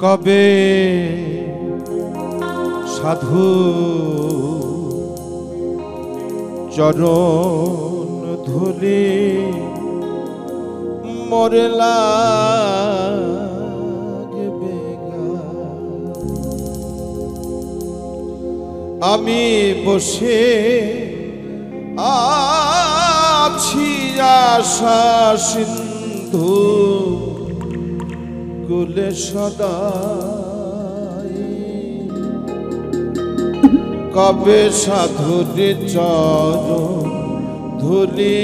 কবে সাধু চরণ ধুলি মোরে লাগবে গা। আমি বসে আছি আশা সিন্ধু কুলে সদাই, কবে সাধুর চরণ ধুলি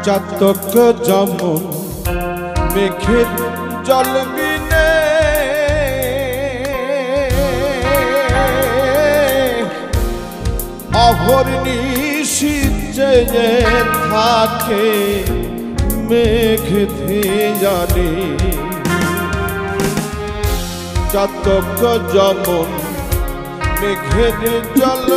চাতক যেমন মেঘের জল বিনে অহর্নিশি চেয়ে থাকে মেঘ ধিয়ানে। চাতক যেমন মেঘের জল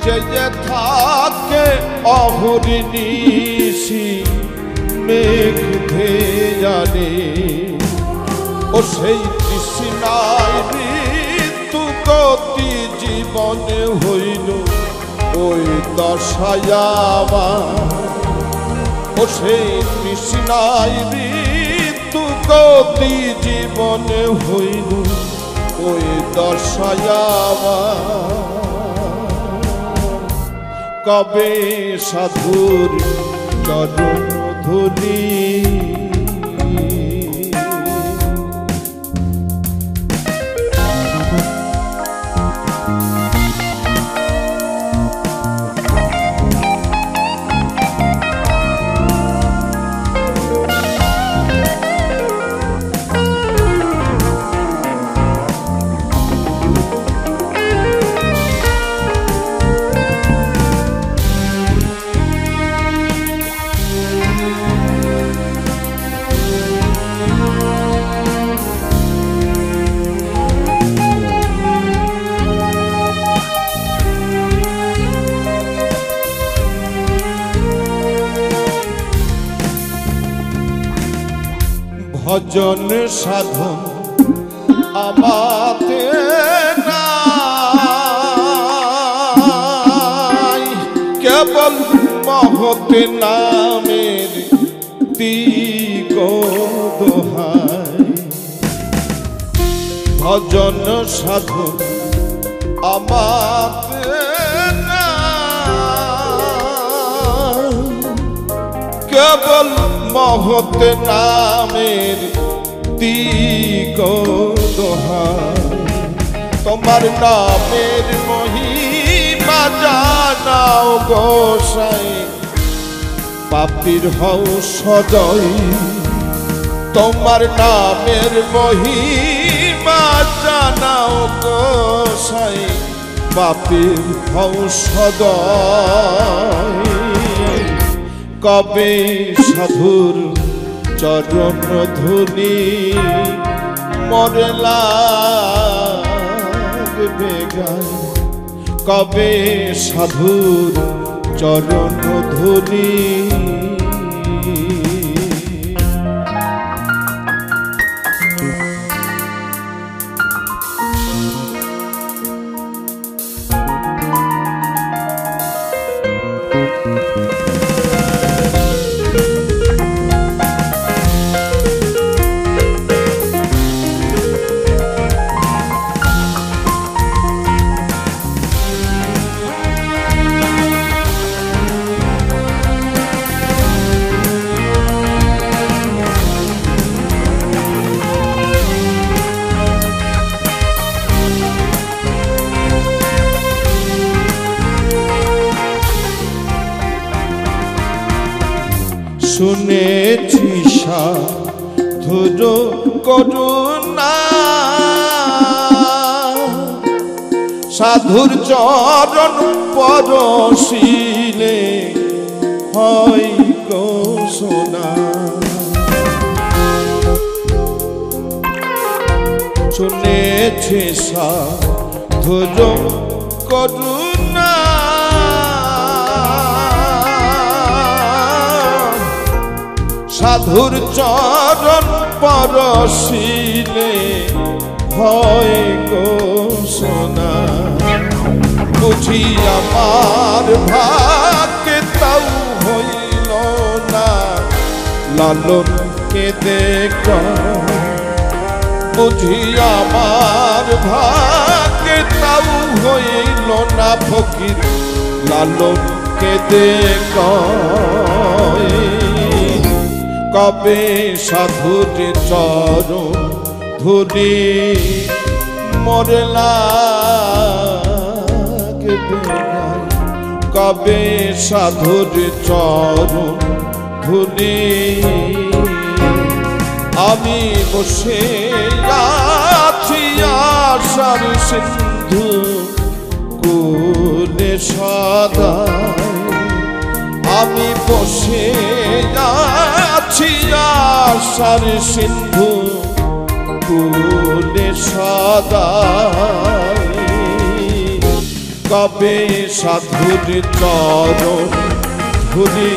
চেয়ে থাকে অহর্নিশি মেঘ ধিয়ানে। ও সেই তৃষ্ণায় ঋতু গতি জীবনে হইল ওই দশায় আমার। ও সেই তৃষ্ণায় ঋতু গতি জীবনে হইল ওই দশায় আমার। কবে সাধুর চরণ ধুলি ভজন সাধন আমাদের নাই, কেবল মহৎ নামের দিগ দোহাই। ভজন সাধন আমাদের নাই, কেবল মহৎ নামের দিগ দোহাই। তোমার নামের মহিমা জানাও গোসাই, পাপীর হও সদয়। তোমার নামের মহিমা জানাও গোসাই, পাপীর হও সদয়। কবে সাধুর চরণ ধুলি মোরে লাগবে গা। কবে সাধুর চরণ ধুলি শুনেছি সাধুর করুণা সাধুর চরণ পরশিলে হয় গো সোনা শুনেছি সাধুর করুণা সাধুর চরণ পরশিলে হয় গো সোনা বুঝি আমার ভাগ্যে তাও হইল না লালনকে দেখা বুঝি আমার ভাগ্যে তাও হইল না ফকির লালনকে দেখা কবে সাধুর চরণ ধুলি মোরে লাগবে কবে সাধুর চরণ ধুলি আমি বসে আছি আশার সিন্ধু কুলে সদা আমি বসে আছি আশার সিন্ধু কুলে সদা কবে সাধুর চরণ ধুলি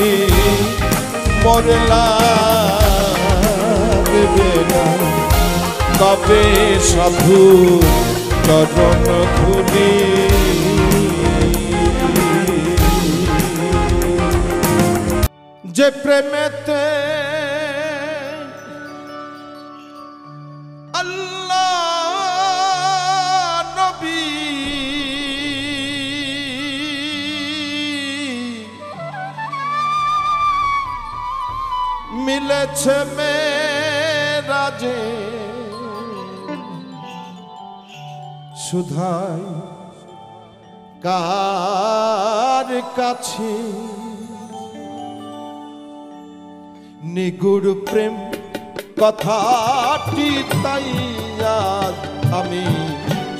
মোরে লাগবে না কবে সাধুর চরণ ধুলি যে প্রেমেতে আল্লাহ নবী মিলেছে মেরাজে সুধাই কার কাছে নিগুড় প্রেম কথাটি তাই আজ আমি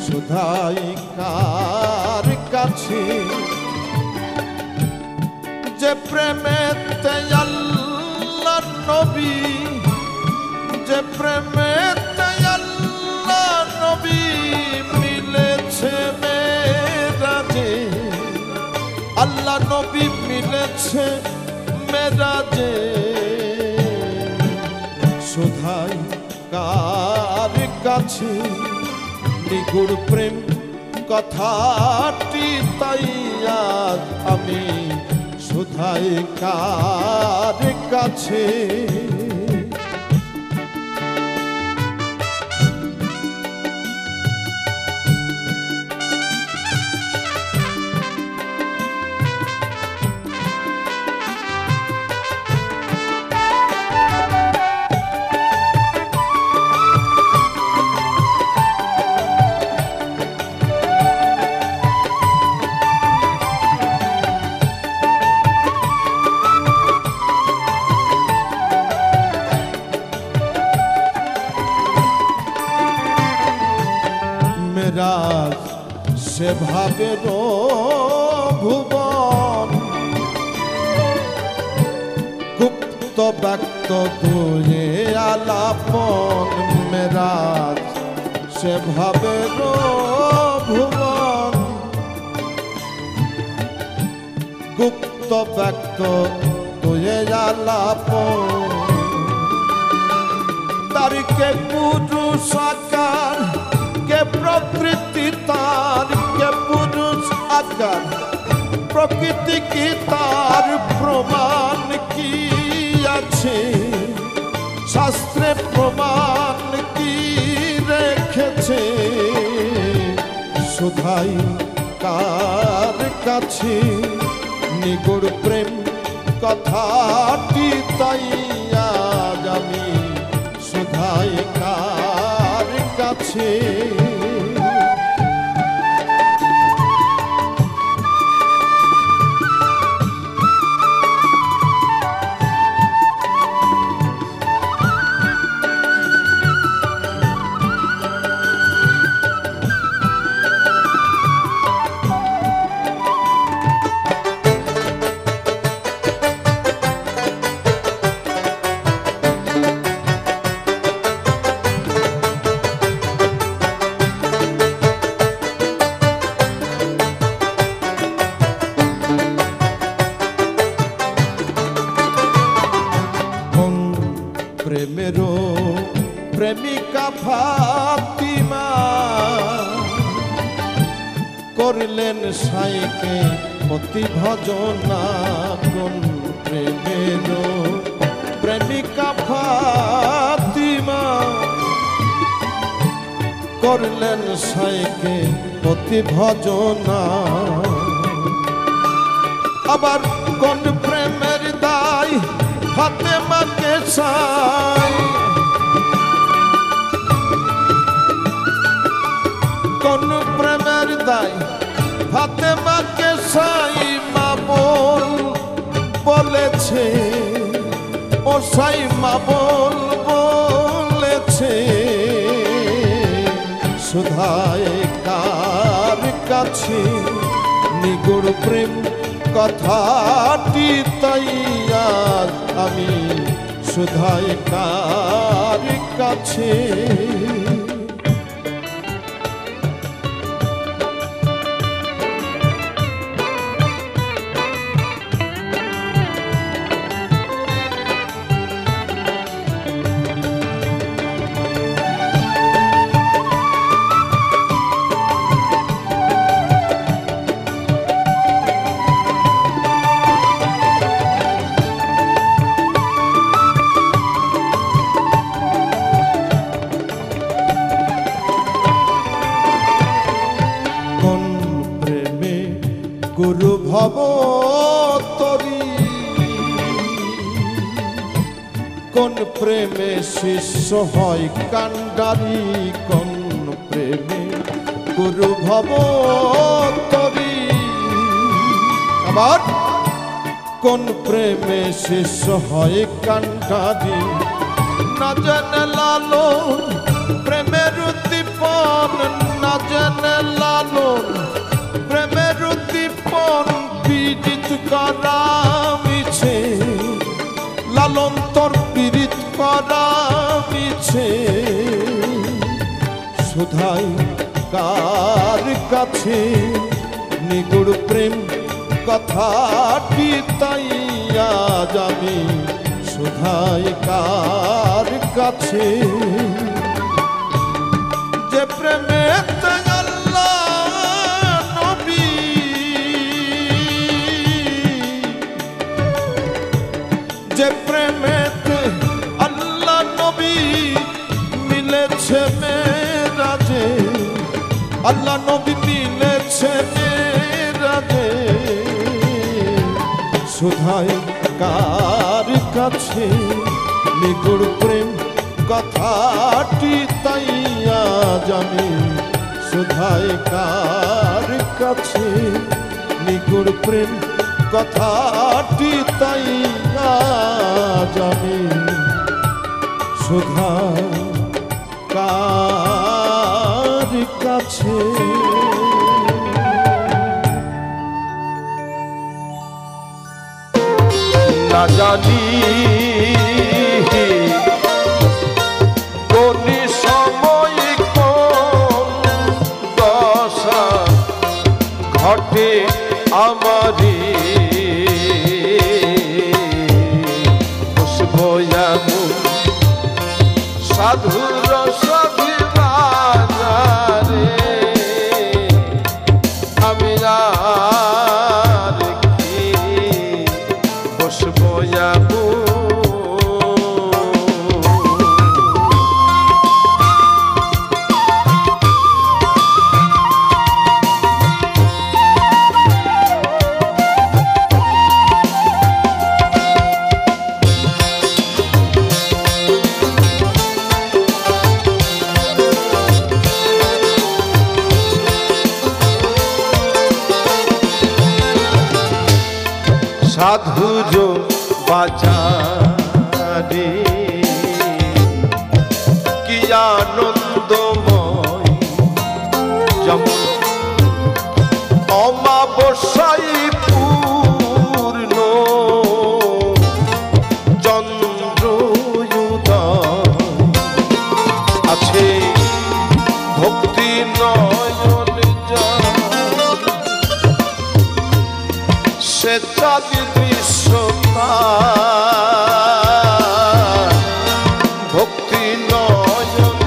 সুধাই কার কাছে যে প্রেমেতে আল্লাহ নবী যে প্রেমেতে আল্লাহ নবী মিলেছে মেরাজে আল্লাহ নবী মিলেছে মেরাজে সুধাই কার কাছে নিগুড় প্রেম কথাটি তাই আজ আমি সুধাই কার কাছে মেরাজ সে ভাবে ভুবন গুপ্ত ব্যক্ত দুয়ে আলাপন মেরাজ সে ভাবে ভুবন গুপ্ত ব্যক্ত দুয়ে আলাপন তারিকে পুরুষ আকার কে প্রকৃতি তার কে পুরুষ আকার প্রকৃতি কি তার প্রমাণ কি আছে শাস্ত্রে প্রমাণ কি রেখেছে সুধাই কার কাছে নিগুড় প্রেম কথাটি তাই আজ আমি সুধাই কার কাছে ফাতিমা করলেন সাইকে অতি ভজনা কোন প্রেমের প্রেমিকা ফাতিমা করলেন সাইকে অতি ভজনা আবার কোন প্রেমের দায় ফাতেমাকে সাই কোন প্রেমের দায় ফাতেমাকে সাই মা বলেছে ও সাই মা বলেছে সুধায় কার কাছে নিগুড় প্রেম কথাটি তাই আজ আমি সুধায় কার কাছে গুরু ভব তরি কোন প্রেমে শিষ্য হয় কান্ডারি কোন প্রেমে গুরু ভব তরি আবার কোন প্রেমে শিষ্য হয় কান্ডারি না জানে লালন প্রেমের উদ্দীপন না জানে লালন প্রেমের উদ্দীপন পীড়িত করা মিছে লালন তোর পীড়িত করা মিছে সুধাই কার কাছে নিগুড় প্রেম কথাটি তাই আজ আমি সুধাই কার কাছে যে প্রেমে যে প্রেমেতে আল্লাহ নবী মিলেছে মেরাজে আল্লাহ নবী মিলেছে মেরাজে সুধাই কার কাছে নিগুড় প্রেম কথাটি তাই আজ আমি সুধাই কার কাছে নিগুড় প্রেম কথাটি তাই আজ আমি সুধা কার কাছে না জানি কোন সময় কোন দশা ঘটে আমারি সাধুর সাধি বাজারে আমি আর কি বসবো যাবো সাধুর বাজারে কি আনন্দময় যেমন অমাবস্যায় পূর্ণ চন্দ্র উদয় আছে ভক্তি নয়ন সে চাঁদি দৃশ্যতা ভক্তি নয়ন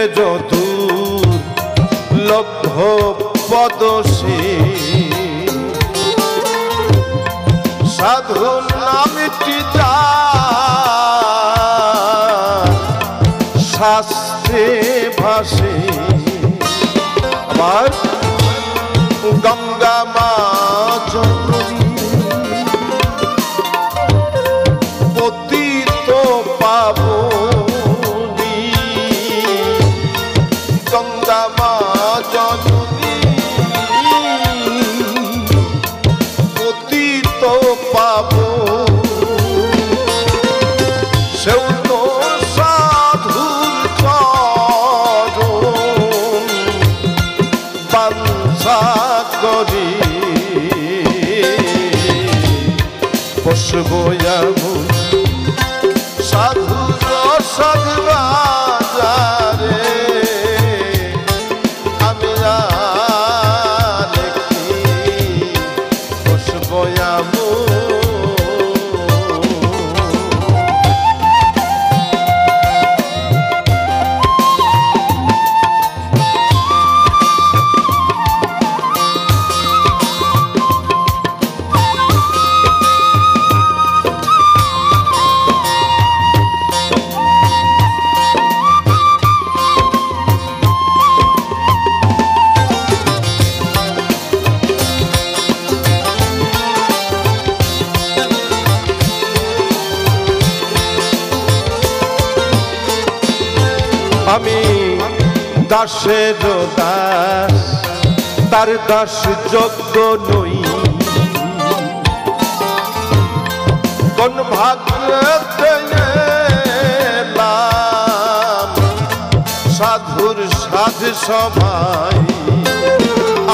যদুর লব্ধ পদসে সাধু নামটি যা শাস্ত্রে ভাসে আমার গঙ্গা মা জননী পতিত পাবনী গঙ্গা মা জননী পতিত পাবনী সেও তো সাধুর চরণ বাঞ্ছা করি বসবো এমন সাধুর সদ্বাজারে আমি আর কি বসবো এমন আমি দাসের দাস তার দাস যোগ্য নই কোন ভাগ্যে এলাম সাধুর সাধ সভায়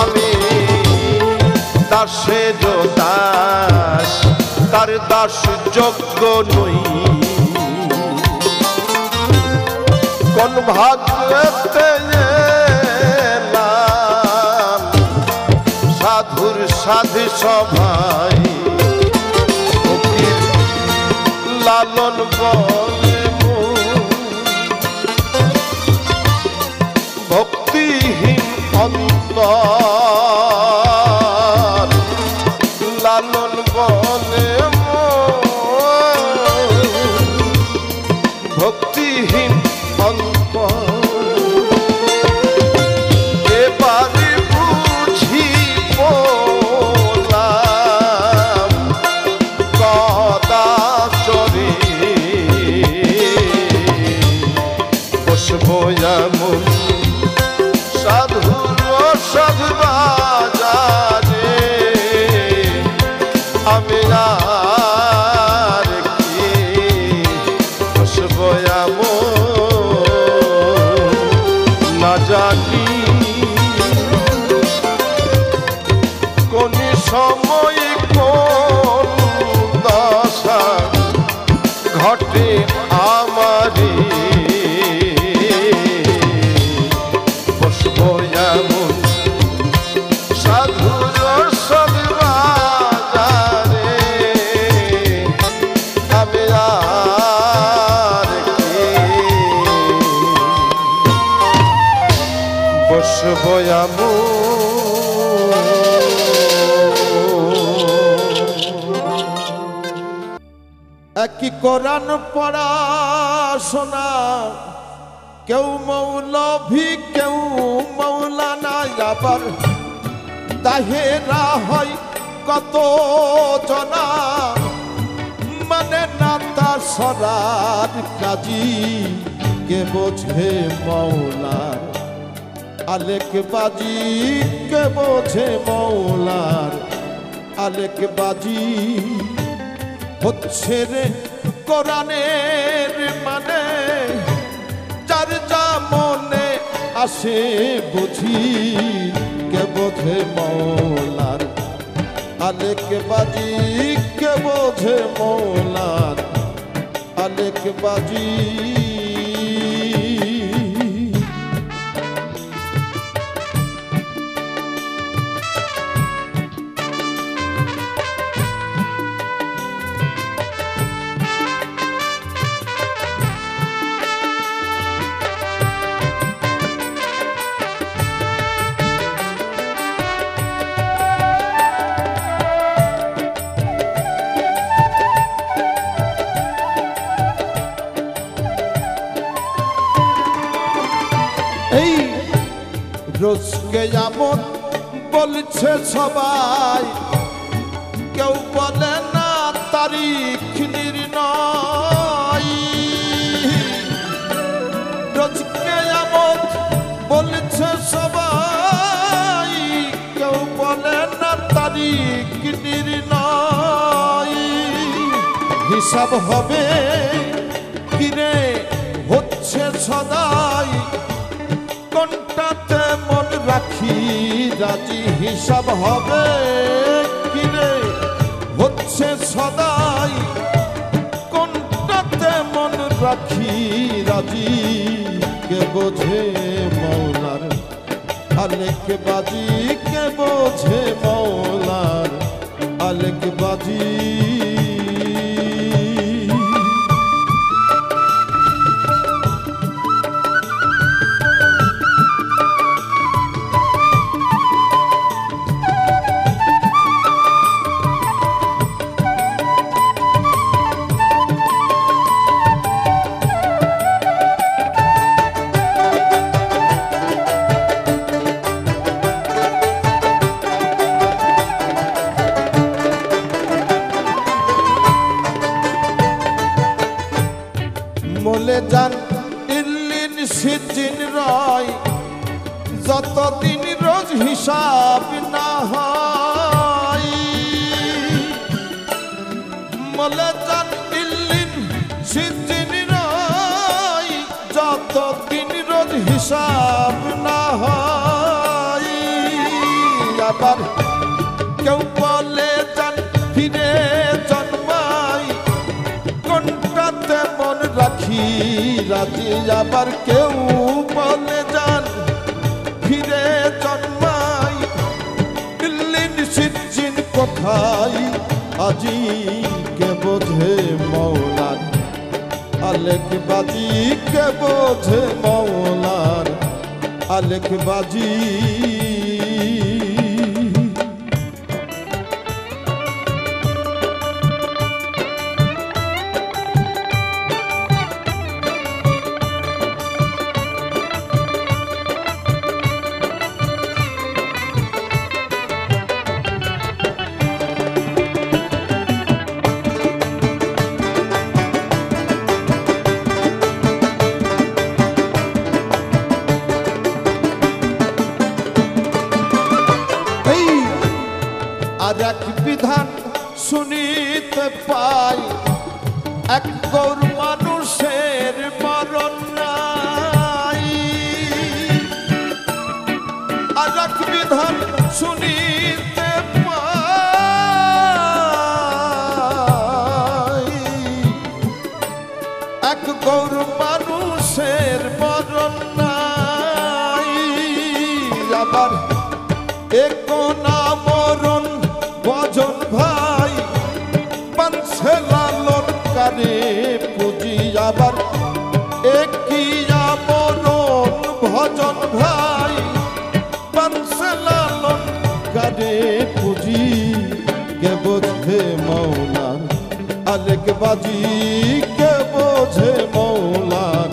আমি দাসের দাস তার দাস যোগ্য নই কোন ভাগ্যে এলাম সাধুর সাধু সভায় লালন বলে ভক্তিহীন অন্তর লালন বলে ভক্তিহীন এবারে বুঝি বললাম কদাচরে বসবো এমন সাধুর সদ্বাজারে আমি আর কি বসবো এমন না জানি কোন সময় কোন দশা ঘটে আমারে বসবো এমন সাধুর সদ্বাজারে আমি আর কি বসবো এমন একই কোরআন পড়াশোনা কেউ মৌলভী কেউ মৌলানা আবার তাহেরা হয় কত জনা মানে না তার সরার কাজী কে বোঝে মৌলার আলেক বাজি কে বোঝে মৌলার আলেক বাজি হচ্ছে রে কোরআনের মানে যার যা মনে আসে বুঝি কে বোঝে মৌলার আলেক বাজি কে বোঝে মৌলার আলেক বাজি রোজকে এমন বলছে সবাই, কেউ বলে না তারিখ নির্ণয়। রোজকে এমন বলছে সবাই, কেউ বলে না তারিখ নির্ণয়। হিসাব হবে কিরে হচ্ছে সদাই, কোনটাতে মন রাখি রাজি। হিসাব হবে কিরে হচ্ছে সদাই, কোনটাতে মন রাখি রাজি। কে বোঝে মৌলার আলেক বাজি, কে বোঝে মৌলার আলেক বাজি। মলে যান ইল্লিন সিজিন রয়, যতদিন রোজ হিসাব না হয়। মলে যান ইল্লিন সিজিন রয়, যতদিন রোজ হিসাব না হয়। আবার কেউ বলে যান ফিরে জন্মাই, কোনটাতে মন রাখি রাজি। আবার কেউ বলে যান ফিরে জন্মাই, ইল্লিন সিজিন কোথায় আজি। কে বোঝে মৌলার আলেক বাজি, কে বোঝে মৌলার আলেক বাজি। আর এক বিধান শুনিতে পাই, এক গৌর মানুষের মরণ নাই। আর এক বিধান শুনিতে পাই, এক গৌর মানুষের মরণ নাই। আবার এক না মরণ ভজন ভাই, পানছে লালন কারে পুঁজি। আবার একই মরণ ভজন ভাই, পানছে লালন কারে পুঁজি। কে বোঝে মৌলার আলেক বাজি, কে বোঝে মৌলার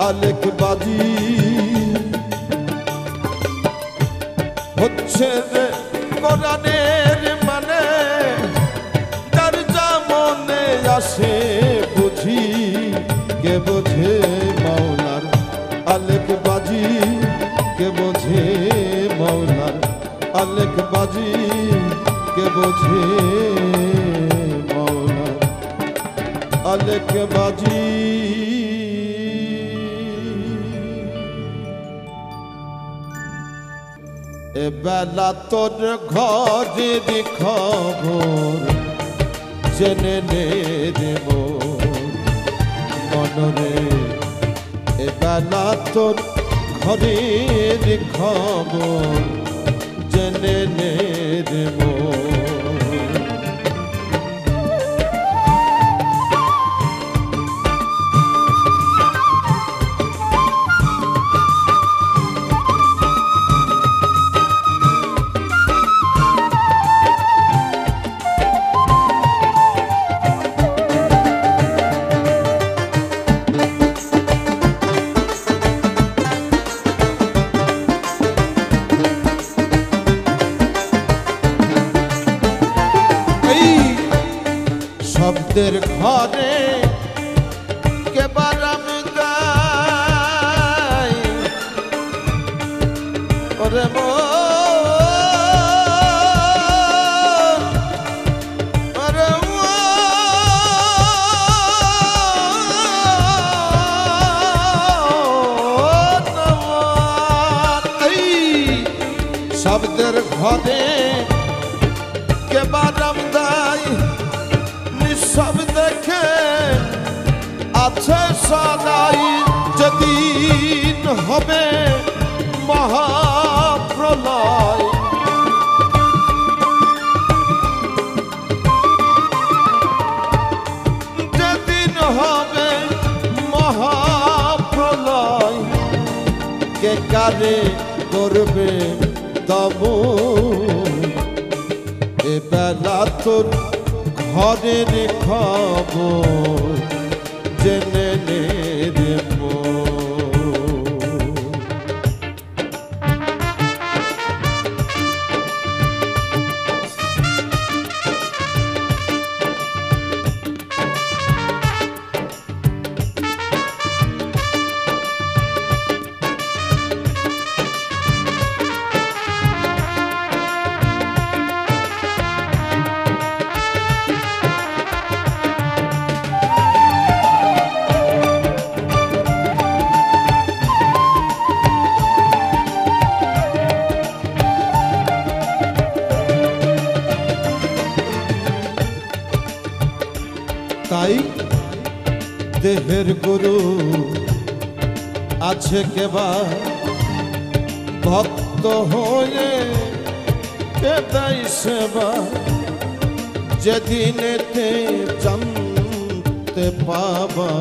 আলেক বাজি। হচ্ছে রে কোরআনের মানে, যার যা মনে আসে বুঝি। কে বোঝে মৌলার আলেক বাজি, কে বোঝে মৌলার আলেক বাজি। কে বোঝে মৌলার আলেক বাজি। এবেলা তোর ঘরের খবর জেনে নে রে মনরে। এবেলা তোর ঘরের খবর জেনে নে রে শব্দের ঘরে কেবার আমি গাই ওরে শব্দের ঘরে কেবার আমি গাই সব দেখে আছে সদাই যেদিন হবে মহাপ্রলয় যেদিন হবে মহাপ্রলয় কে কারে করবে দমু এ বেলা তোর ঘরের খবর জেনে নে রে তাই দেহের গুরু আছে কেবা ভক্ত হয়ে কেদাই সেবা যেদিনেতে জানতে পাবা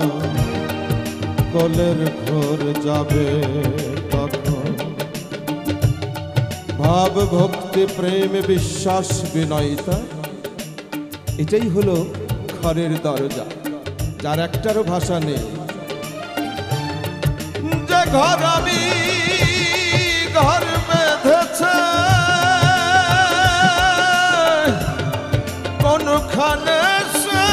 কলের ঘর যাবে তখন ভাব ভক্তি প্রেম বিশ্বাস বিনয়িতা এটাই হলো ঘরের দরজা যার একটারও ভাষা নেই যে ঘর আমি ঘর বেঁধেছে কোনখানে সে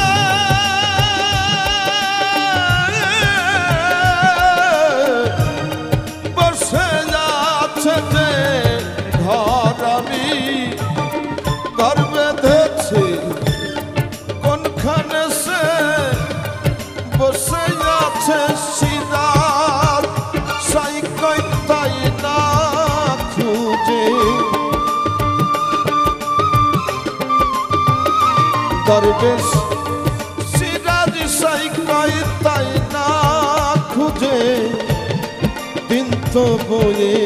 বসে যাচ্ছে যে ঘর আমি ঘর বেঁধেছি কোনখানে সে বসে আছে সিরাত সাই কইতাই না খুঁজে দরবেশ সিরাজ সাই কইতাই না খুঁজে দিন তো বয়ে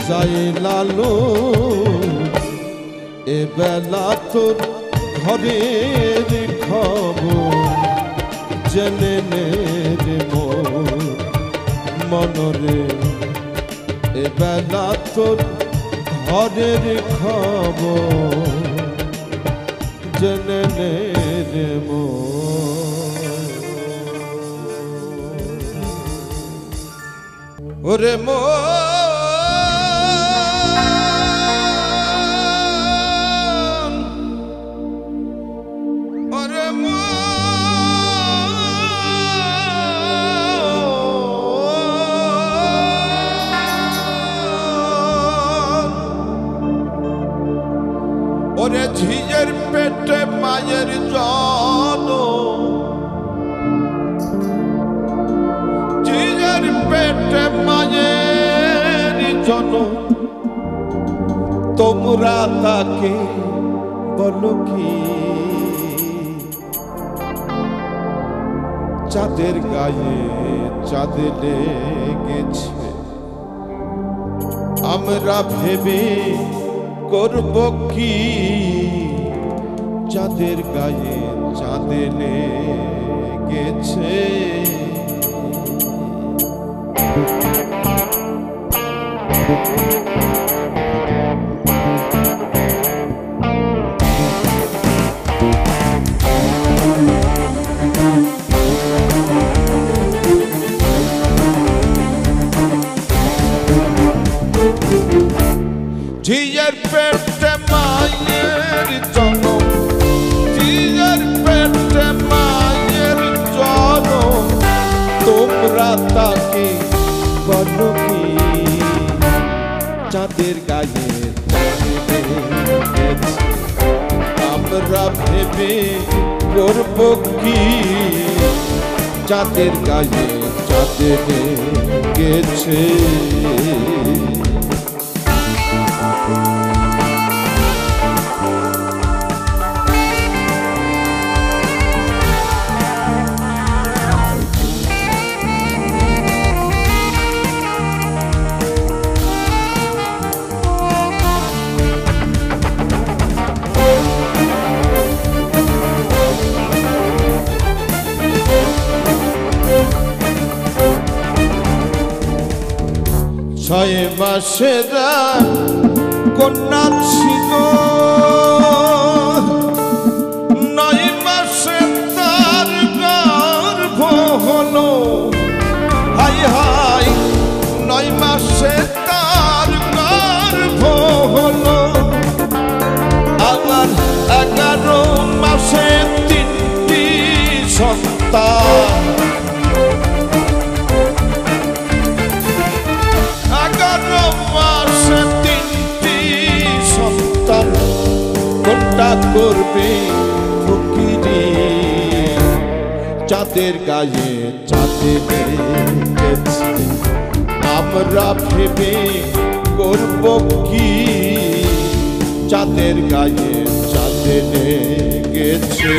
যাই লালু এ বেলা তোর ঘরের খবর জেনে নে রে মনরে এ বেলা তোর ঘরের খবর জেনে নে রে ওরে ওরে ঝিঝের পেটে মায়ের জন ঝিঝের পেটে মায়ের জন তোমরা তাকে বলো কি চাঁদের গায়ে চাঁদে লেগেছে আমরা ভেবে করব কি চাঁদের গায়ে চাঁদে লেগেছে ঝিঝের পেটে মায়ের জন্ম ঝিঝের পেটে মা তাকে বলো কি চাঁদের গায়ে চাঁদে গেছে আমরা ভেবে করব কি চাঁদের গায়ে চাঁদে গেছে ছয় মাসের কন্যা ছিল 9 মাসে তার গর্ভ হলো হাই হাই 9 মাসে তার গর্ভ হলো আবার 11 মাসে 3টি সন্তান করবে ফকিরি চাঁদের গায়ে চাঁদে গেছে আমরা ভেবে করব কি চাঁদের গায়ে চাঁদে গেছে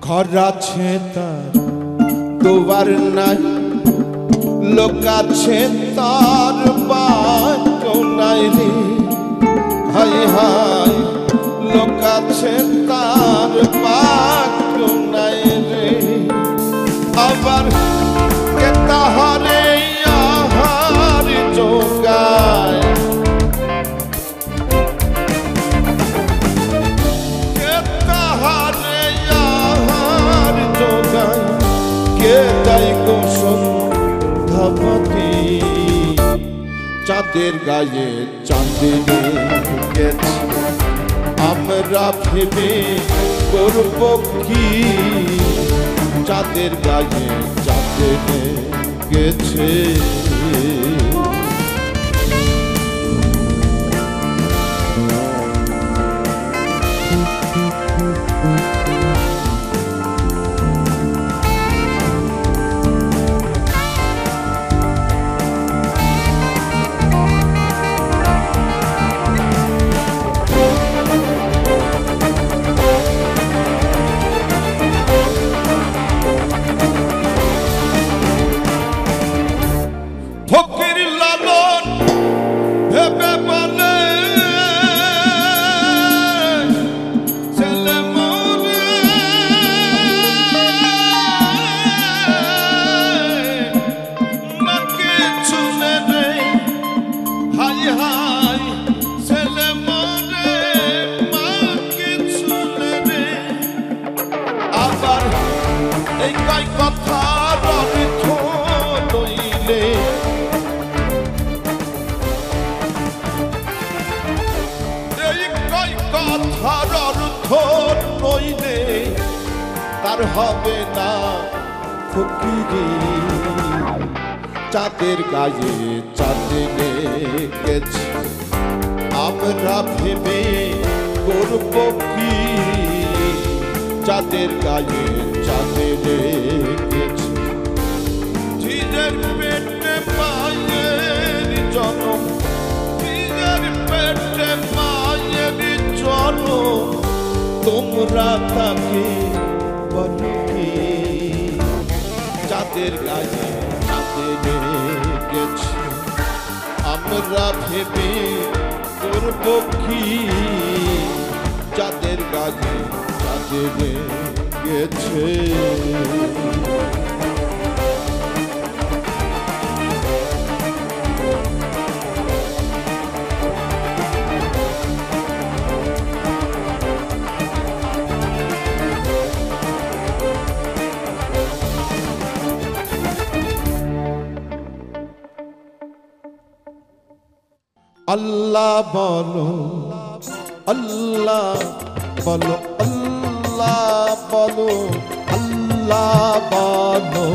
ঘর আছে তার দুয়ার নাই লোক আছে তার বাক্য নাই রে হাই হাই লোক আছে তার বাক্য নাই রে আবার কে তাহারে আহার যোগায় চাঁদের গায়ে চাঁদে গেছে আমরা ভেবে করব কি চাঁদের গায়ে চাঁদে গেছে ফকির লালন ভেবে বলে ছেলে মরে নাকে চুলে রে হাই হাই ছেলে মরে মাকে চুলে রে আবার এই কয় কথা অর্থ লইলে কথার অর্থ নইলে তার হবে না ফকিরি চাঁদের গায়ে চাঁদে গেছে আমরা ভেবে করব কি চাঁদের গায়ে চাঁদে গেছে ঝিদের পেটে মায়ের জন্ম ঝিদের পেটে মায়ের চলো তোমরা তাকে বলো কি চাঁদের গায়ে চাঁদে গেছে আমরা ভেবে করব কি চাঁদের গায়ে চাঁদে গেছে আল্লাহ বলো, আল্লাহ বলো, আল্লাহ বলো, আল্লাহ বলো,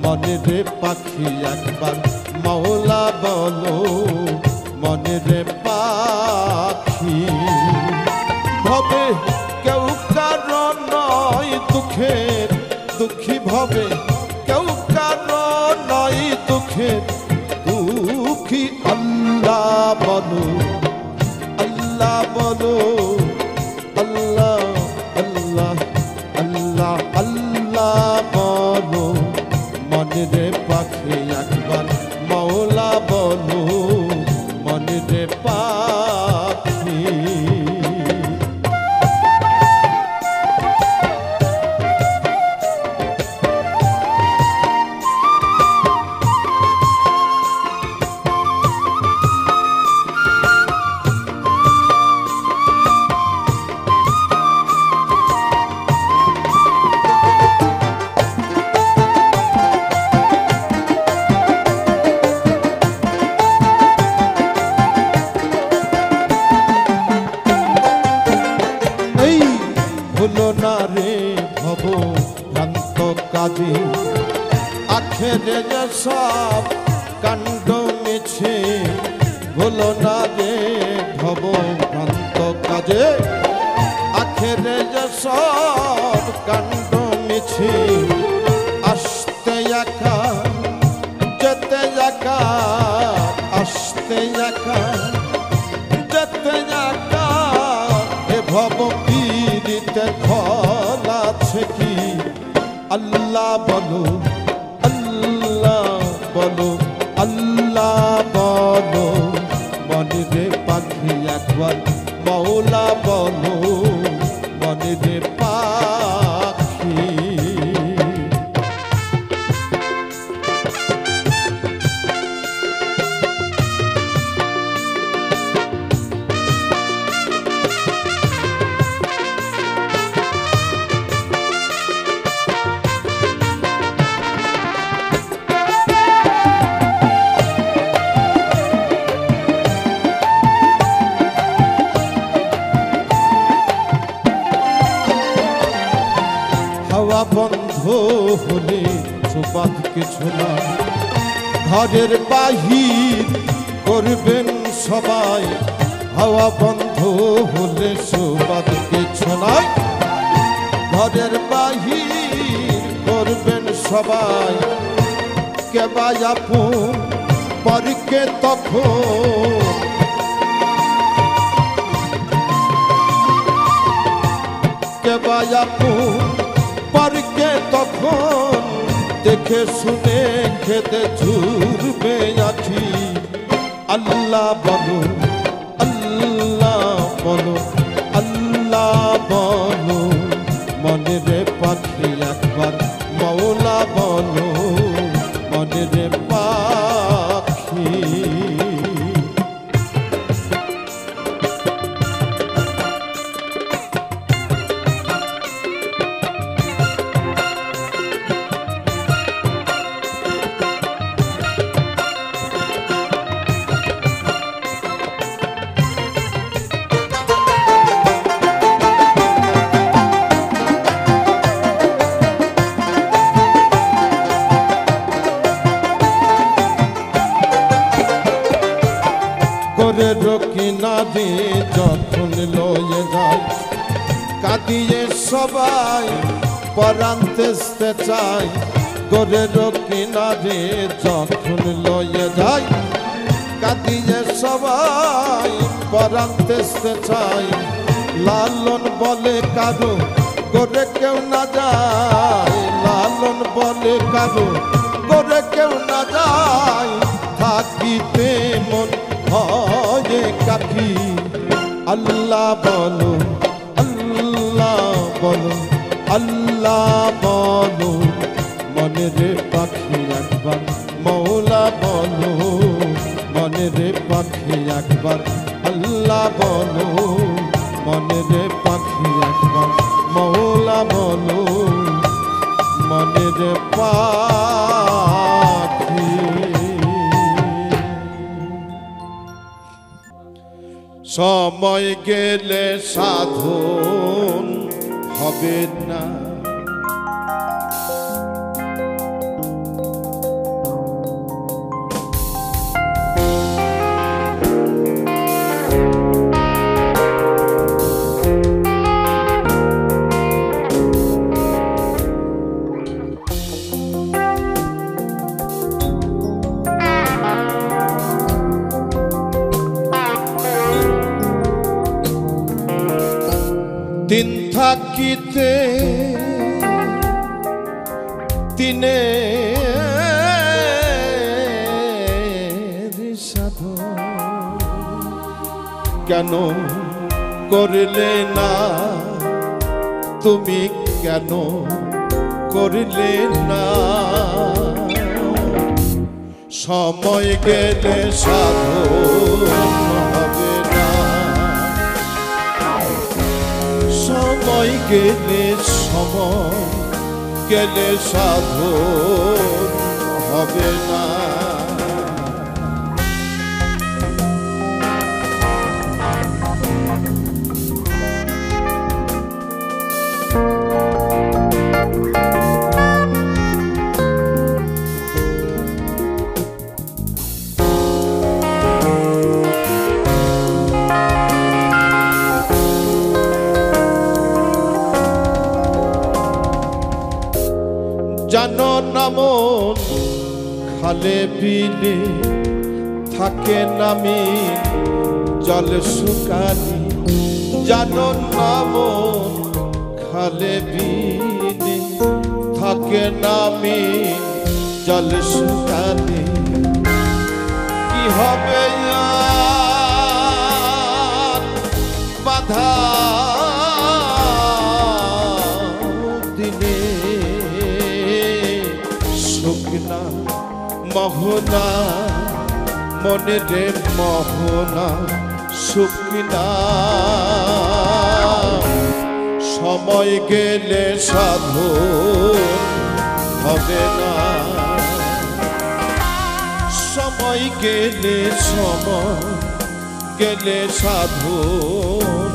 মনের পাখি একবার মাওলা বলো, মনের পাখি। ভবে কেউ কারো নয় দুঃখের দুঃখী, ভবে কেউ কারো নয় দুঃখের দুঃখী। আল্লাহ বলো, আল্লাহ বলো, আল্লাহ আল্লাহ আল্লাহ আল্লাহ বলো, মনের পাখি একবার মাওলা বলো, মনের পাখি। ভুলো না রে ভব ভ্রান্ত কাজে, আখেরে যে সব কাণ্ড মিছে। ভুলো না রে ভব ভ্রান্ত কাজে, আখেরে যে সব কাণ্ড মিছে। আসতে একা যেতে একা, আসতে একা যেতে একা, এ ভব পীড়িতে ফল আছে কি। আল্লাহ বলো, আল্লাহ বলো, আল্লাহ বলো, মনের পাখি একবার মাওলা বলো, মনের পাখি। হাওয়া বন্ধ হলে সুবাদ কিছু না, ঘরের বাহির করবেন সবাই। হাওয়া বন্ধ হলে সুবাদ কিছু নয়, ঘরের বাহির করবেন সবাই। কেবা আপন পরকে তখন, কেবা আপন পরকে তখন, দেখে শুনে খেতে ঝুরবে আছি। আল্লাহ বলো, আল্লাহ বলো, আল্লাহ বলো, মনের পাখি একবার মাওলা বলো, মনের পাখি। কিনারে যখন লয়ে যায়, কাঁদিয়ে সবাই পরান্তেতে চাই। গোরের কিনারে যখন লয়ে যায়, কাঁদিয়ে সবাই পরান্তেতে চাই। লালন বলে কারো গোরে কেউ না যায়, লালন বলে কারো গোরে কেউ না যায়। থাকিতে মন হয় কাকি। আল্লাহ বলো, আল্লাহ বলো, আল্লাহ বলো, মনের পাখি একবার মাওলা বলো, মনের পাখি একবার আল্লাহ বলো, মনের পাখি একবার মাওলা বলো, মনের পাখি। সময় গেলে সাধন হবে না। দিন থাকিতে দিনে সাধন কেন করলে না তুমি, কেন করলে না? সময় গেলে সাধন হবে না। সময় গেলে সাধন হবে না। জানো না মন খালে বিলে থাকে নামি জল শুকানি। জানো না মন খালে বিলে থাকে নামি জল শুকানি। কি হবে আর বাধা দিনে শুকনা মোহনা মনে রে মোহনা শুকনা। সময় গেলে সাধন হবে না। সময় গেলে সাধন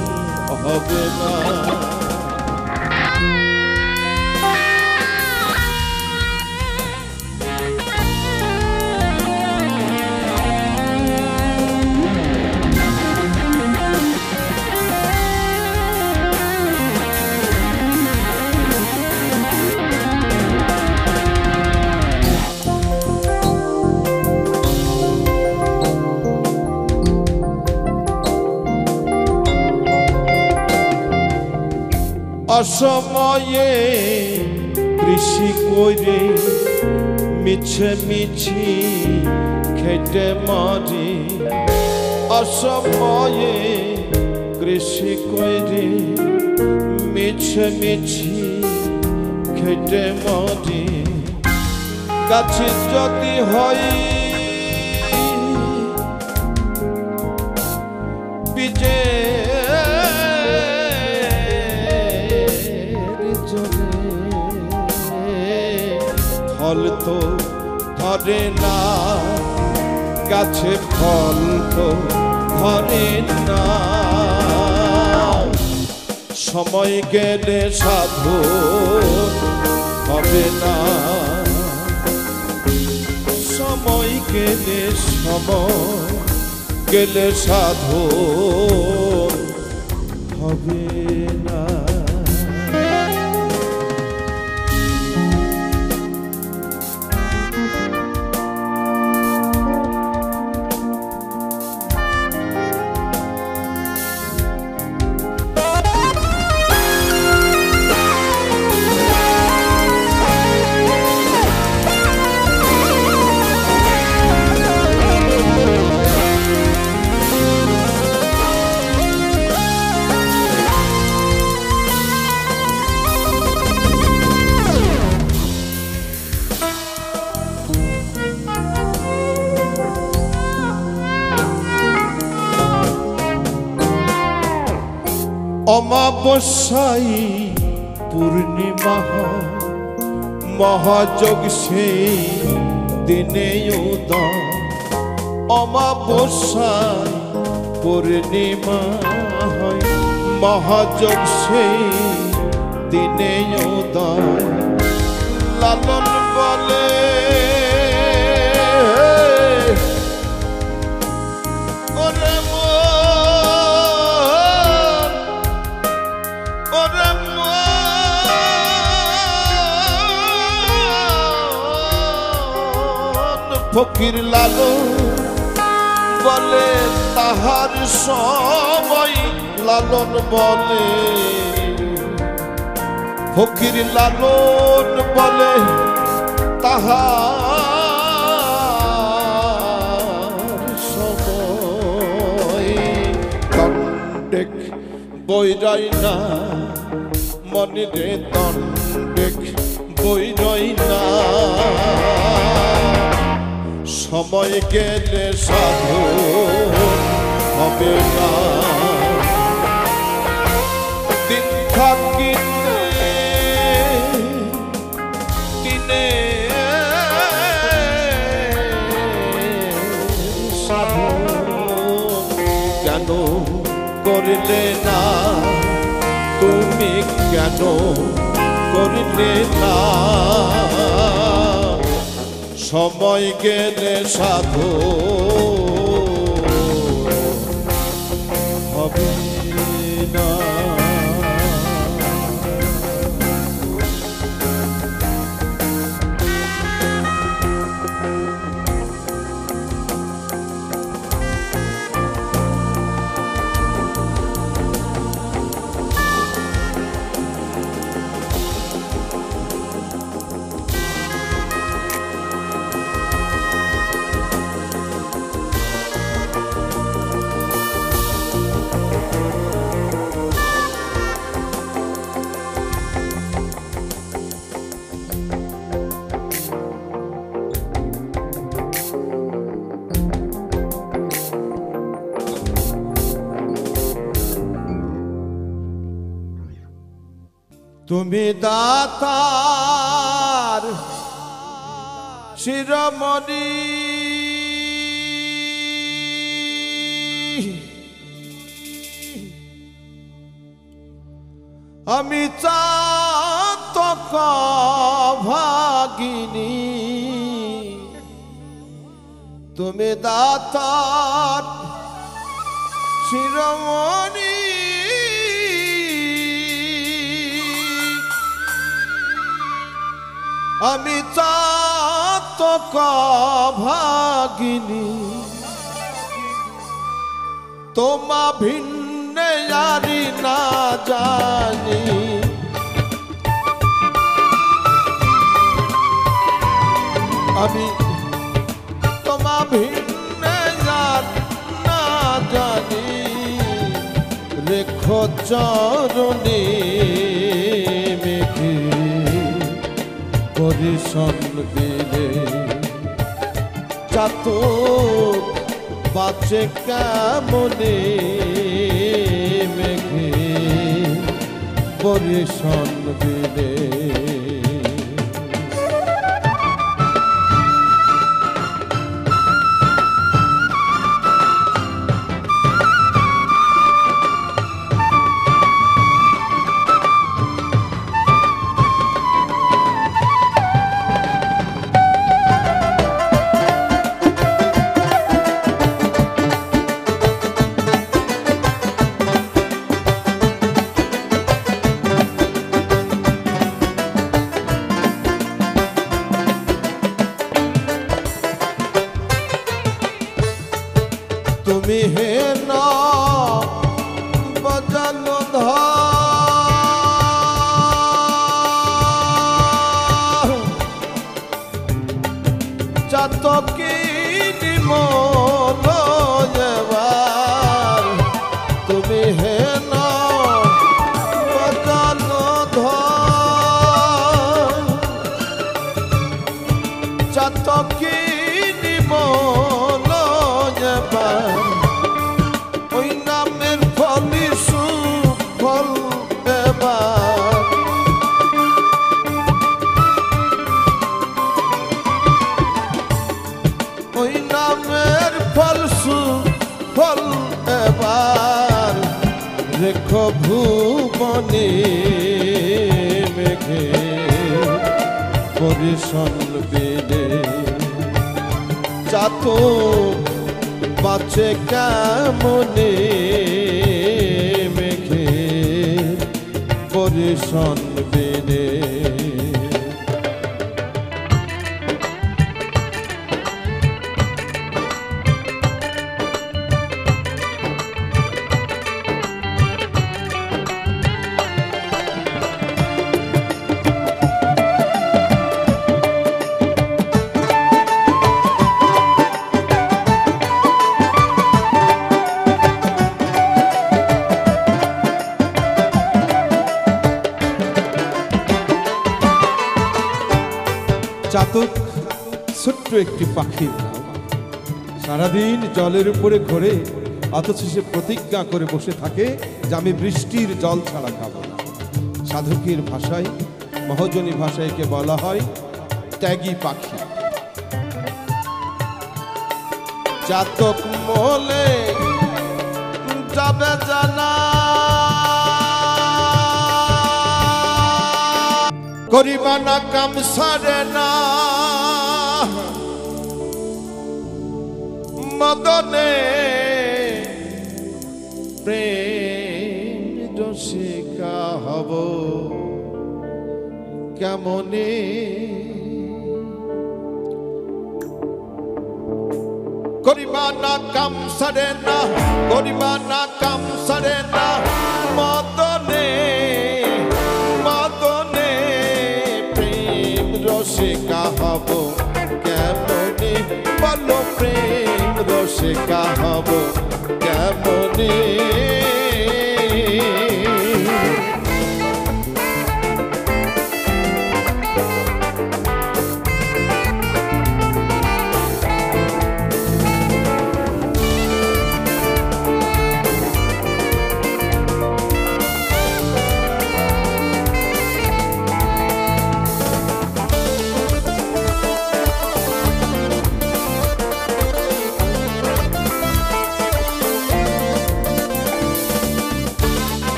হবে না। অসময়ে কৃষি করে মিছে মিছি খেটে মরি। অসময়ে কৃষি করে মিছে মিছি খেটে মরি। গাছে যদি হয় বিজে ফল তো ধরে না, গাছে ফল তো ধরে না। সময় গেলে সাধন হবে না। সময় গেলে সাধন হবে না। অমাবস্যায় পূর্ণিমা মহাযোগ সেই দিনে উদয়। অমাবস্যায় পূর্ণিমা হয় মহাযোগ সেই দিনে উদয় লালন বলে ওরে মন ওরে মন ফকির লালন বলে তাহার সময় লালন বলে ফকির লালন বলে তাহার সময় দণ্ডেক বৈরাই না মনে রে দণ্ডেক বৈরাই না সময় গেলে সাধু হবে না দিন থাকিতে দিনে সাধু কেন করলে না তুমি কেন করলে না সময় গেলে সাধু হবে না তুমি দাতার শিরোমণি আমি চাতক ভাগিনী তুমি দাতার শিরোমণি আমি চাতক ভাগিনী তোমা ভিন্নে জানি না জানি আমি তোমা ভিন্নে না জানি রেখো চরণে মেঘে পরিশন দিলে চাতক বাঁচে কেমনে মেঘে পরিশন দিলে তুমি হে না বজানো চাতকি নিমল যাবার তুমি হে না বজানো চাতকি নিমল যাবার ওই নামের ফলি সুফল এবার ওই নামের ফল সুফল দেখো ভুবনে মেঘে পরিশন বেদে চাত বাঁচে কেমনে মেঘে পরিশন বেদে চাতক ছোট্ট একটি পাখির নাম, সারাদিন জলের উপরে ঘোরে, অথচ সে প্রতিজ্ঞা করে বসে থাকে যে আমি বৃষ্টির জল ছাড়া খাবো না। সাধকের ভাষায়, মহাজনী ভাষায় একে বলা হয় ত্যাগী পাখি। চাতক মলে যাবে জানা করিবা না কাম সারে না মদনে প্রেম রসিকা হব কেমনে করিবা না কাম সারে না করিবা না কাম সারে না মদনে মদনে প্রেম রসিকা হব কেমনে বলো প্রেম রসিকা হব কেমনে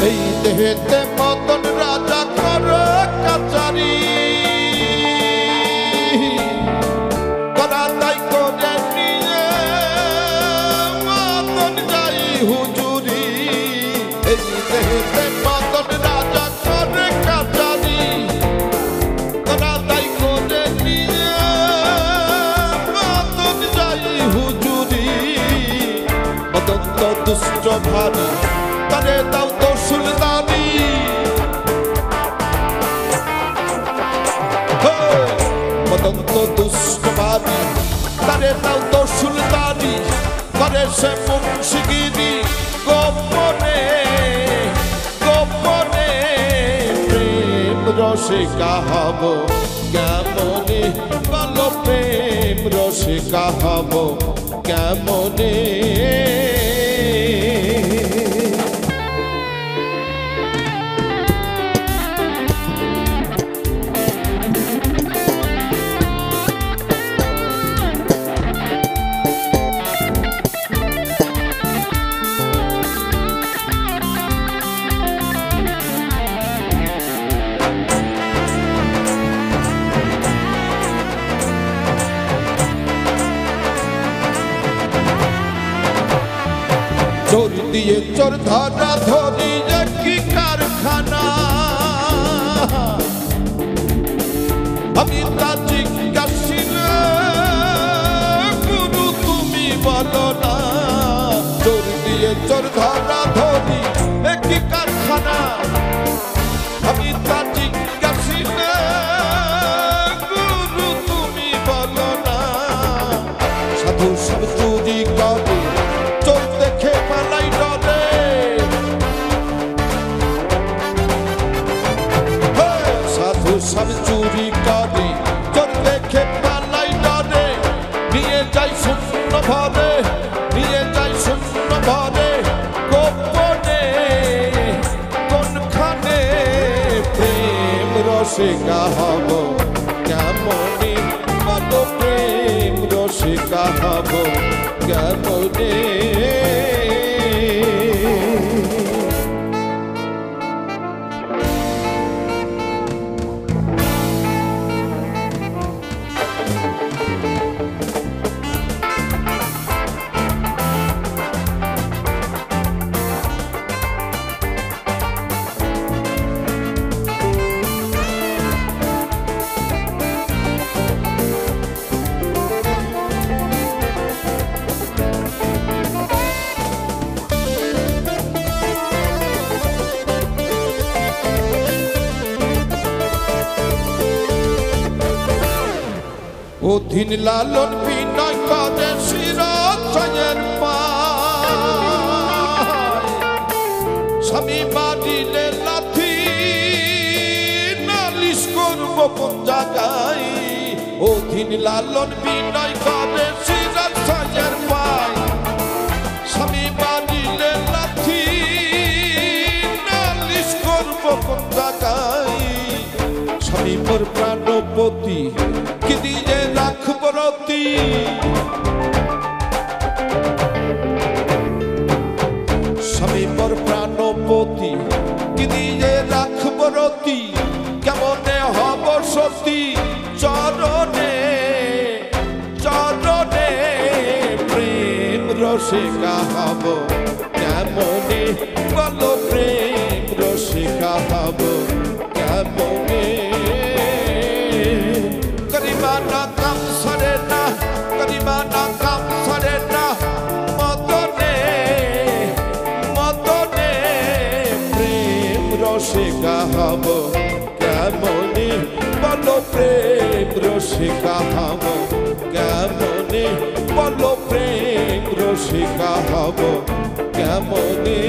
এই দেহেতে মদন রাজা করে কাচারি করা তাই করে নিয়ে মদন যাই হুজুরি। এই দেহেতে মদন রাজা করে কাচারি করা তাই করে নিয়ে মদন যাই হুজুরি। মদন তো দুষ্ট ভারী তারে দাও তো সুলতানি মদন তো দুষ্ট ভারী তারে দাও তো সুলতানি করে সে মুন্সিগিরি গোপনে গোপনে প্রেম রসিকা হব কেমনে বলো প্রেম রসিকা হব কেমনে চোর দিয়ে চোর ধরা ধরি কি কারখানা আমি তা জিজ্ঞাসিলে গুরু তুমি বলো না। চোর দিয়ে চোর ধরা ধরি কি কারখানা আমি তা জিজ্ঞাসিলে গুরু তুমি বলো না। সাধু সব চুরি করে চোর দেখে পালাই ডরে সাধু সব চুরি করে চোর দেখে পালাই ডরে নিয়ে যাই শূন্য ভরে নিয়ে যাই শূন্য ভরে গোপনে কোনখানে প্রেম রসিকা হব কেমনে অধীন লালন বিনয় করে শিরোচ্ছয়ের পায় স্বামী মারিলে লাথি নালিশ করব কোন জায়গায় অধীন লালন বিনয় করে শিরোচ্ছয়ের পায় স্বামী মারিলে লাথি নালিশ করব কোন জায়গায় স্বামী মোর প্রাণপতি কি দিয়ে রাখব রতি স্বামী মোর প্রাণপতি কি দিয়ে রাখব রতি কেমনে হব সতী চরণে চরণে প্রেম রসিকা হব কেমনে বলো প্রেম রসিকা হব কেমনে করিবানা কাম সরে না করিবানা কাম সরে না মতনে মতনে প্রেম রসিকা হব কেমনে বলো প্রেম রসিকা হব কেমনে বলো প্রেম রসিকা হব কেমনে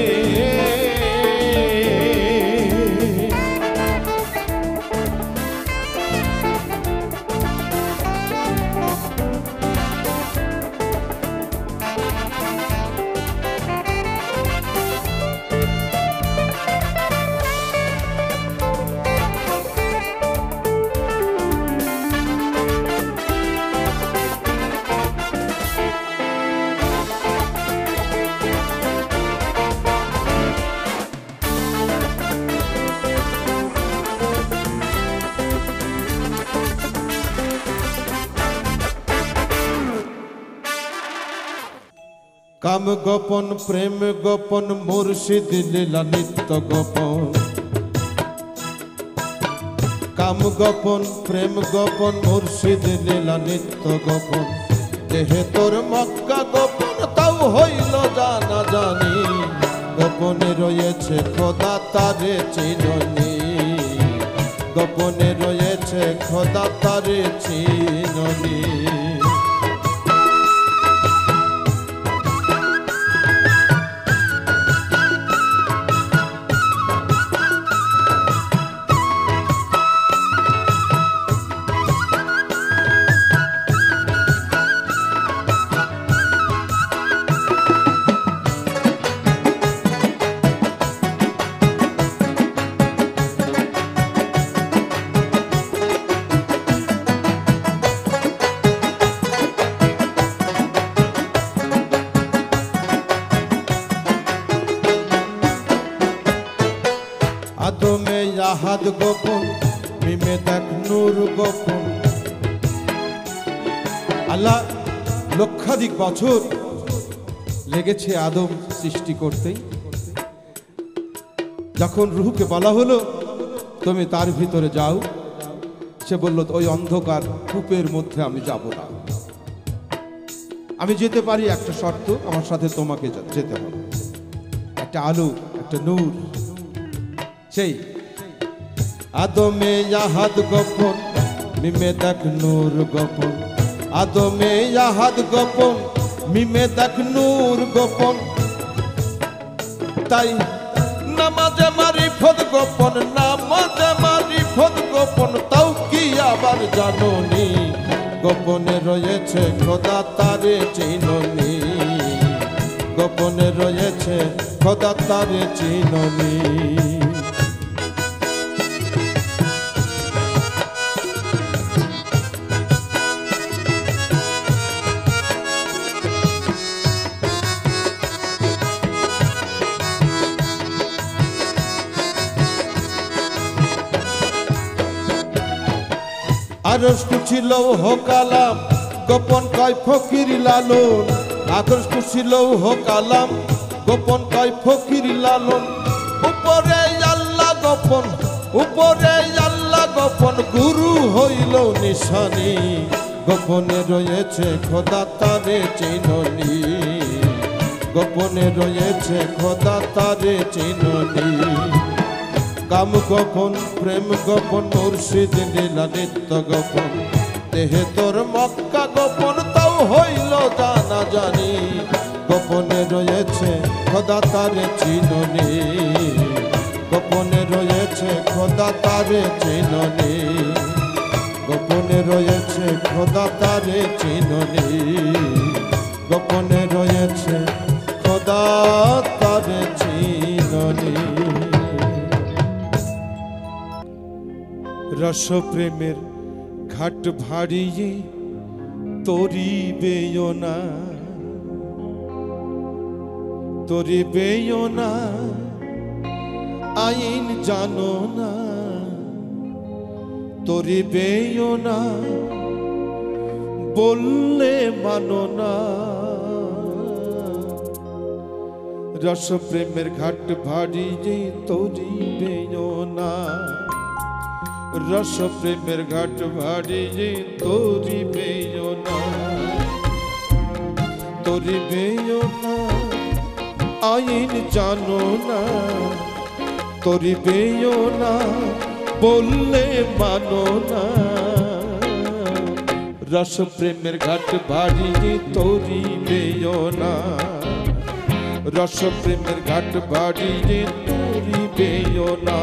কাম গোপন প্রেম গোপন মুর্শিদ লীলা নিত্য গোপন কাম গোপন প্রেম গোপন মুর্শিদ লীলা নিত্য গোপন দেহে তোর মক্কা গোপন তাও হইল জানা জানি গোপনে রয়েছে খোদা তারে চিননি গোপনে রয়েছে খোদা তারে চিননি আদমে আহাদ গোপন মিমে দেখ নূর গোপন আল্লাহ লক্ষাধিক বছর লেগেছে আদম সৃষ্টি করতেই যখন রূহকে বলা হলো তুমি তার ভিতরে যাও সে বলল ওই অন্ধকার কূপের মধ্যে আমি যাব না আমি যেতে পারি একটা শর্ত আমার সাথে তোমাকে যেতে হবে একটা আলো একটা নূর সেই আদমে আহাদ গোপন মিমে দেখ নূর গোপন আদমে আহাদ গোপন মিমে দেখ নূর গোপন তাই নামাজে মারিফত গোপন নামাজে মারিফত গোপন তাও কি আবার জানোনি গোপনে রয়েছে খোদা তারে চিননি গোপনে রয়েছে খোদা তারে চিননি আরশ ছিল হো কালাম গোপন কয় ফকির লালন আরশ ছিল হো কালাম গোপন কয় ফকির লালন উপরে আল্লাহ গোপন উপরে আল্লাহ গোপন গুরু হইল নিশানি গোপনে রয়েছে খোদা তারে চিননি গোপনে রয়েছে খোদা তারে চিননি কাম গোপন প্রেম গোপন মুর্শিদ লীলা নিত্য গোপন দেহে তোর মক্কা গোপন তাও হইল জানা জানি, গোপনে রয়েছে খোদা তারে চিননি, গোপনে রয়েছে খোদা তারে চিননি, গোপনে রয়েছে খোদা তারে চিননি, গোপনে রয়েছে খোদা তারে চিননি। রস প্রেমের ঘাট ভাড়িয়ে তরিবেও না, তরিবেও না আইন জানো না, তরিবেও না বললে মানো না। রস প্রেমের ঘাট ভাড়িয়ে তরিবেও না, রস প্রেমের ঘাট ভাড়িয়ে তরিবেও না, তরিবেও না আইন জানো না, তরিবেও না বললে মানো না। রস প্রেমের ঘাট ভাড়িয়ে তরিবেও না, রস প্রেমের ঘাট ভাড়িয়ে তরিবেও না।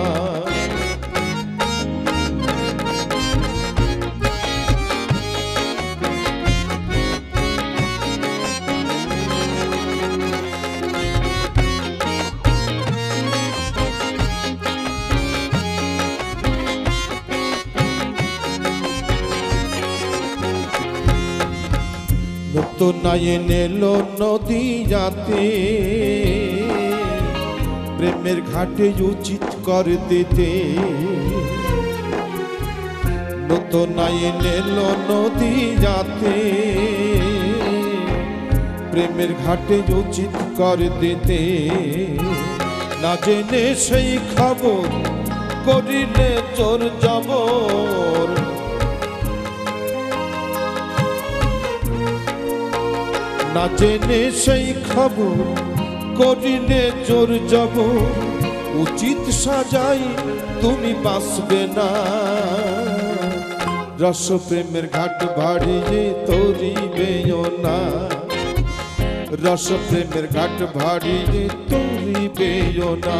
তো নয়ন এলো নদীয়াতে, প্রেমের ঘাটে উচিত কর দিতে। নতুন নয়ন এলো নদীয়াতে, প্রেমের ঘাটে উচিত কর দিতে। না জেনে সেই খবর করিলে চোর জবর, না জেনে সেই খবর করিলে চোর জবর। উচিত সাজাই তুমি বাঁচবে না, রস প্রেমের ঘাট ভাড়িয়ে তরিবেও না, রস প্রেমের ঘাট ভাড়িয়ে তরিবেও না।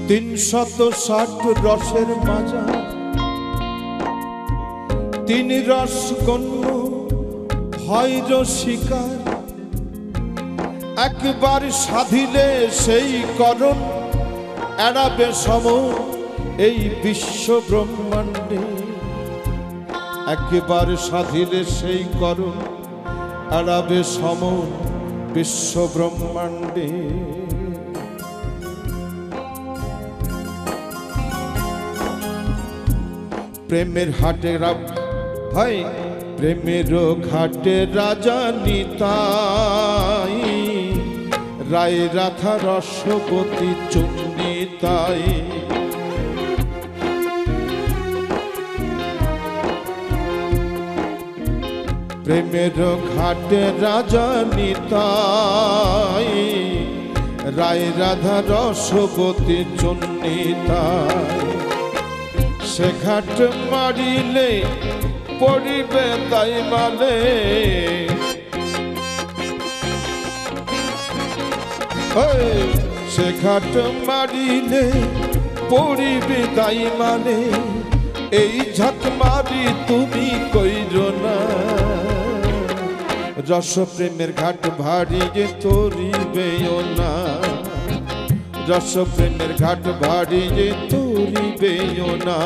তিনশত 60 রসের মাজা, তিন রস গণ্য হয় রসিকার। একবার সাধিলে সেই করণ এড়াবে সম এই বিশ্ব ব্রহ্মাণ্ডে। একবার সাধিলে সেই করণ এড়াবে সম বিশ্ব ব্রহ্মাণ্ডে। প্রেমের হাটে ভাই, প্রেমের ঘাটে রাজা নিতাই, রায় রাধা রসবতী চুন্নিতাই। প্রেমের ঘাটে রাজা নিতাই, রায় রাধা রসবতী চুন্নিতাই। সে ঘাট মারিলে পড়িবে তাই মালে, সে ঘাট মারিলে পড়িবে তাই মানে। এই ঝাঁক মারি তুমি কইরো না, রস প্রেমের ঘাট ভাড়িয়ে তরিবেও না, রস প্রেমের ঘাট ভাড়িয়ে তরিবেও না।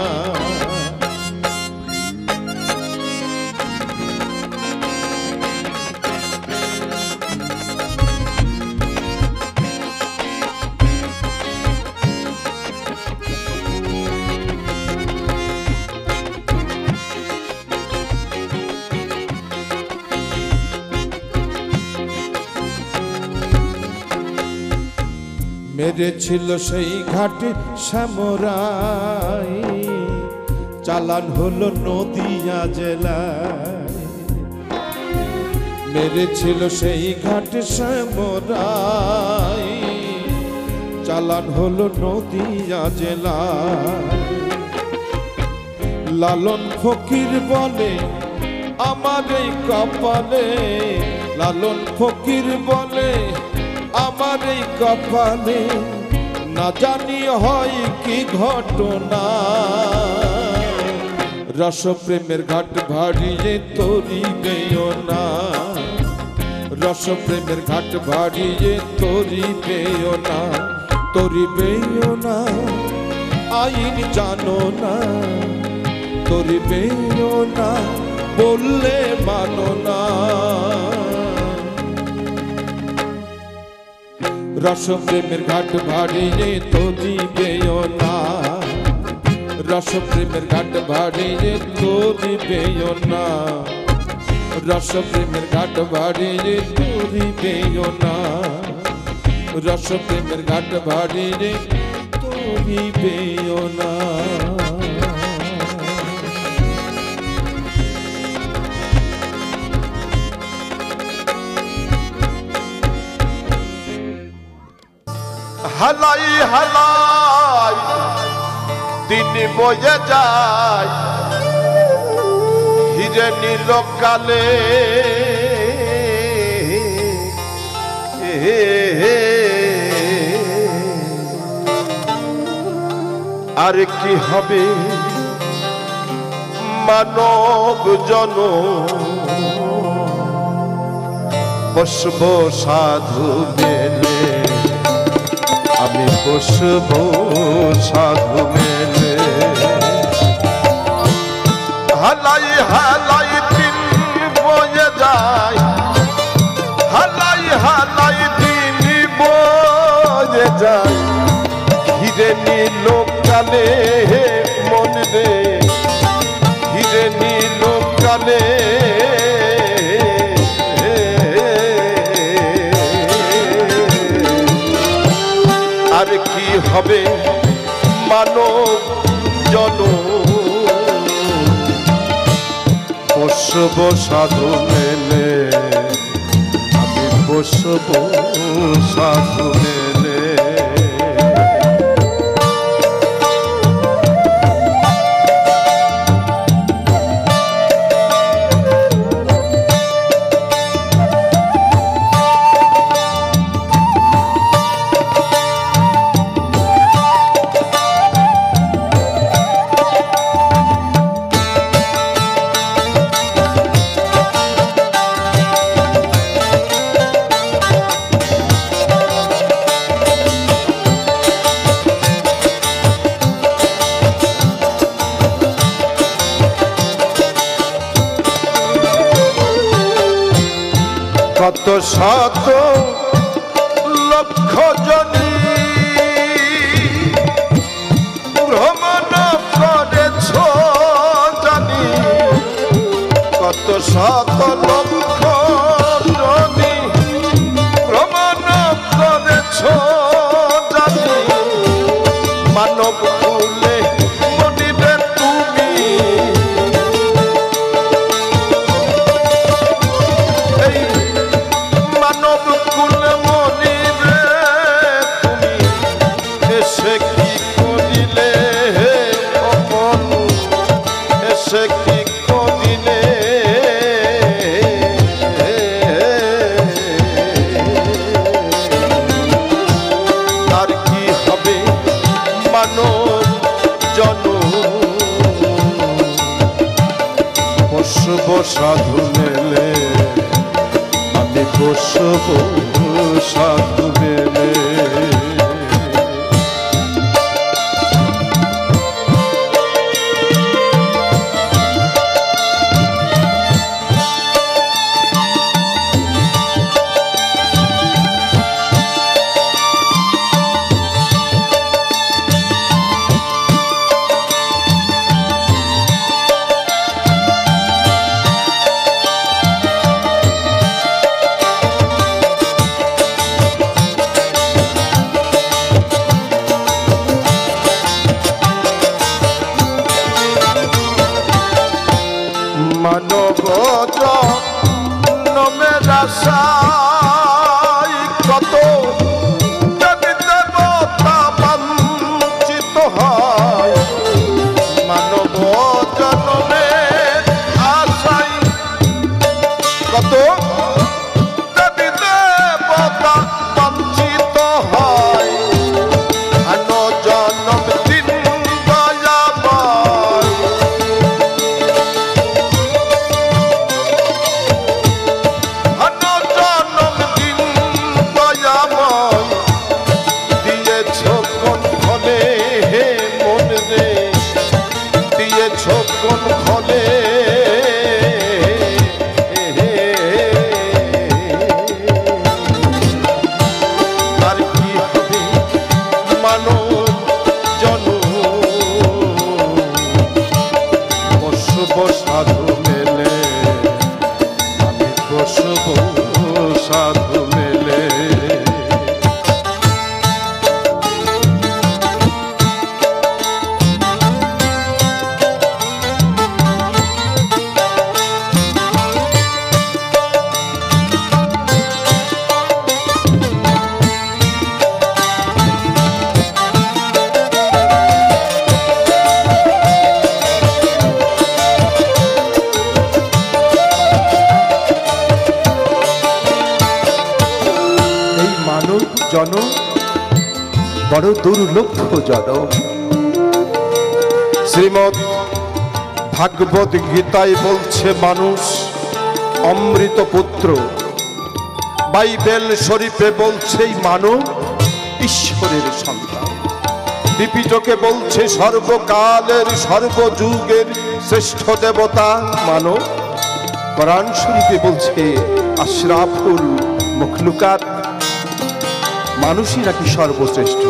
মেরেছিল সেই ঘাটে সামরাই, চালান হলো নদিয়া জেলায়। মেরেছিল সেই ঘাটে সামরাই, চালান হলো নদিয়া জেলায়। লালন ফকির বলে আমার এই কপালে, লালন ফকির বলে আমার এই কপালে, না জানি হয় কি ঘটনা। রসপ্রেমের ঘাট ভাড়িয়ে তরি বেও না, রসপ্রেমের ঘাট ভাড়িয়ে তরি বেও না, তরি বেও না, আইন জানো না, তরি বেও না, বললে মানো না। রসপ্রেমের ঘাট ভাড়িয়ে তরি বেও না, রসপ্রেমের ঘাট ভাড়িয়ে তরি বেও না, রসপ্রেমের ঘাট ভাড়িয়ে তরি বেও না, রসপ্রেমের ঘাট ভাড়িয়ে তরি বেও না। হালাই হালাই দিন বয়ে যায়, হিরে নীল কালে আর কি হবে মানব জন, বসব সাধু মেলে, আমি বসব সাধু মেলে। হালাই হালাই দিন বয়ে যায়, হালাই হালাই দিন বয়ে যায়, হিরে নীল কালে মন রে, হিরে নীল কালে আর কি হবে মানব জন, বসব সাধু মেলে, আমি বসব সাধু মেলে। কত শত লক্ষ জনী ভ্রমণ করেছ জানি, কত শত লক্ষ জনী ভ্রমণ করেছ জানি, মানব কুলে মনিবে তুমি, মানব কুল মনিবে তুমি, এসে কি করিলে অপন, এসে কি করিলে আর কি হবে মানব জন, বসব সাধু মেলে, আমি বসব সাধু মেলে। বড় দুর্লক্ষ জনম। শ্রীমদ্ ভাগবত গীতায় বলছে মানুষ অমৃত পুত্র, বাইবেল শরীফে বলছে এই মানব ঈশ্বরের সন্তান, ত্রিপিটকে বলছে সর্বকালের সর্বযুগের শ্রেষ্ঠ দেবতা মানব, কোরআন শরীফে বলছে আশরাফুল মখলুকাত, মানুষই নাকি সর্বশ্রেষ্ঠ।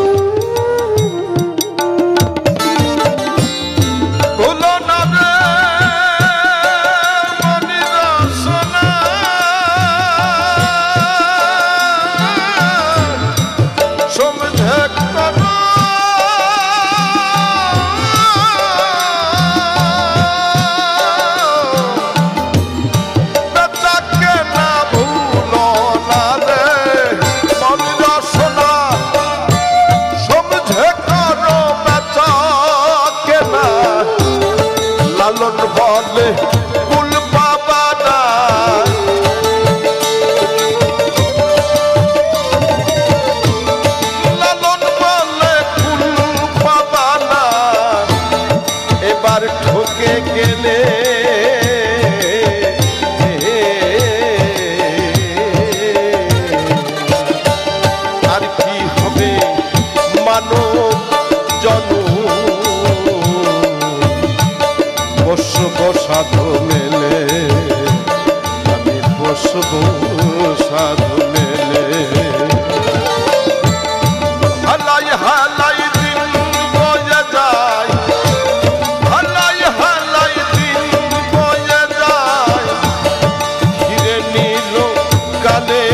লালন বলে কুল পাবা না, লালন বলে কুল পাবা না, এবার ঠকে গেলে আর কি হবে মানব জনম। বসব সাধু মেলে আমি বসব সাধু মেলে, হালাই হালাই দিন বয়ে যায়, হালাই হালাই দিন বয়ে যায়, ঘিরে নিল কালে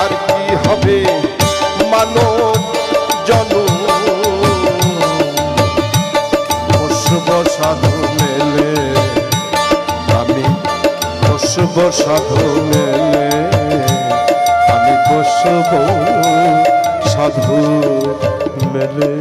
আর কি হবে মানব জনম। বসব সাধু মেলে আমি বসব সাধু মেলে আমি বসব সাধু মেলে।